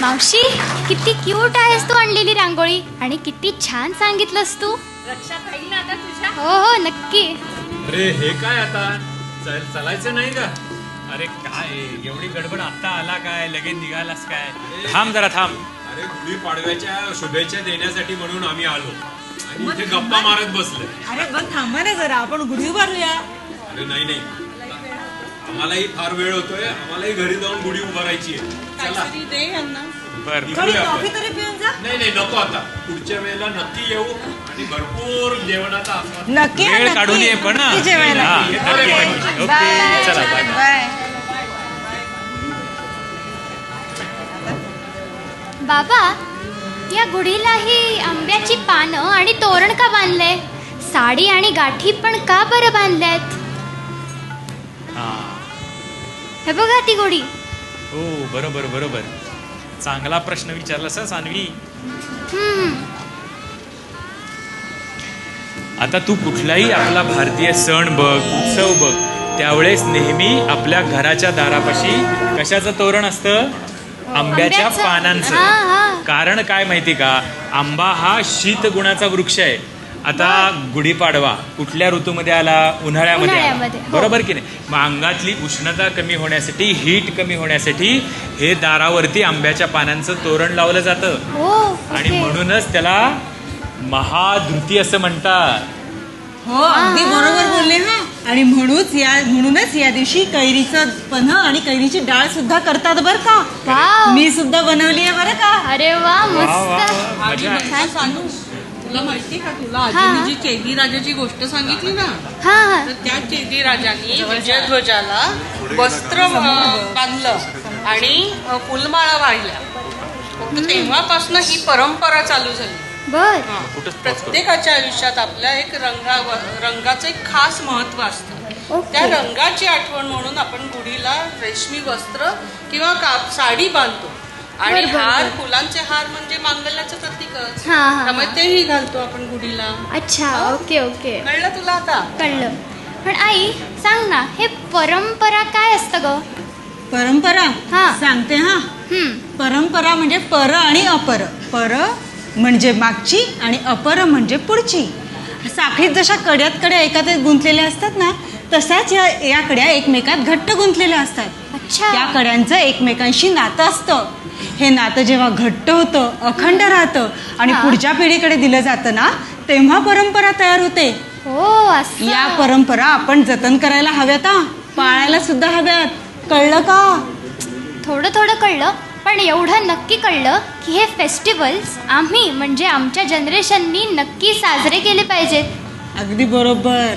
मावशी, किती क्यूट आहेस तू आणलेली रांगोळी आणि किती छान सांगितलंस तू. रक्षा पाहिजे ना आता तुझ्या. हो हो नक्की. अरे हे काय आता चालायचं नाही का? अरे काय एवढी गडबड आता आला काय लगेच निघालास काय? थांब जरा थांब. अरे गुढी पाडव्याच्या शुभेच्छा देण्यासाठी म्हणून आम्ही आलो आणि इथे गप्पा मारत बसले. अरे बघ थांबा ना जरा, आपण गुढी उभारूया. अरे नाही आम्हालाही फार वेळ होतोय, आम्हालाही घरी जाऊन गुढी उभारायची आहे. चला दे यांना. बर निघूया आपण. कॉफी तरी पिऊन जा. नाही नको आता, पुढच्या वेळेला नक्की येऊ आणि भरपूर जेवणाचा आस्वाद. नक्की वेळ काढून ये पण ना. जेवायला. हा, नक्की. ओके चला बाय. बाय. बाबा, या गुढीलाही आंब्याची पानं आणि तोरण का बांधले? साडी आणि गाठी पण का बरं बांधल्यात? हा हे बघा ती गुढी. हो बरोबर चांगला प्रश्न विचारलास सान्वी. आता तू कुठलाही आपला भारतीय सण बघ, उत्सव बघ, त्यावेळेस नेहमी आपल्या घराच्या दारापाशी कशाचं तोरण असतं? आंब्याच्या आंब्याचं. पानांचं. हा. कारण काय माहिती का? आंबा हा शीत गुणाचा वृक्ष आहे. आता गुढीपाडवा कुठल्या ऋतूमध्ये आला? उन्हाळ्यामध्ये आला. उन्हाळ्यामध्ये, हो. बरोबर की नाही? मग अंगातली उष्णता कमी होण्यासाठी, हीट कमी होण्यासाठी हे दारावरती आंब्याच्या पानांचं तोरण लावलं जातं. हो. आणि ओके. म्हणूनच त्याला महाधृती असं म्हणतात. हो अगदी बरोबर बोलले हा. आणि म्हणूनच या दिवशी कैरीचं पन्ह आणि कैरीची डाळ सुद्धा करतात बरं का. वाव. मी सुद्धा बनवली आहे बरं का. अरे वा, वा, वा, मस्त. वा, मजा आहे. छान सांगू. तुला माहिती का, तुला हा. आजीने जी चेदी राजाची गोष्ट सांगितली ना, हा. तर त्या चेदी राजांनी विजयध्वजाला वस्त्र बांधलं आणि फुलमाळा वाहिल्या. फक्त तेव्हापासून ही परंपरा चालू झाली. बर. हा. कुठंच pause करू. प्रत्येकाच्या आयुष्यात आपल्या एक रंगाचं एक खास महत्व असतं. ओके. त्या रंगाची आठवण म्हणून आपण गुढीला रेशमी वस्त्र किंवा साडी बांधतो. आणि बरोबर. हार, फुलांचे हार म्हणजे मांगल्याचं प्रतीकच. हा. त्यामुळे तेही घालतो आपण गुढीला. अच्छा. ओके. कळलं तुला आता? कळलं. पण आई सांग ना, हे परंपरा काय असतं ग? परंपरा हा. सांगते हा. परंपरा म्हणजे पर आणि अपर. पर म्हणजे मागची आणि अपर म्हणजे पुढची. साखळीत जशा कड्या एकात गुंतलेल्या असतात ना, तशाच या कड्या एकमेकात घट्ट गुंतलेल्या असतात. अच्छा. त्या कड्यांचं एकमेकांशी नातं असतं. हे नातं जेव्हा घट्ट होतं, अखंड राहतं आणि हा. पुढच्या पिढीकडे दिलं जातं ना, तेव्हा परंपरा तयार होते. हो असं. या परंपरा आपण जतन करायला हव्यात हा. पाळायला सुद्धा हव्यात. कळलं का? थोडं कळलं, पण एवढं नक्की कळलं की हे फेस्टिवल्स आम्ही म्हणजे आमच्या जनरेशननी नक्की साजरे केले पाहिजेत. अगदी बरोबर.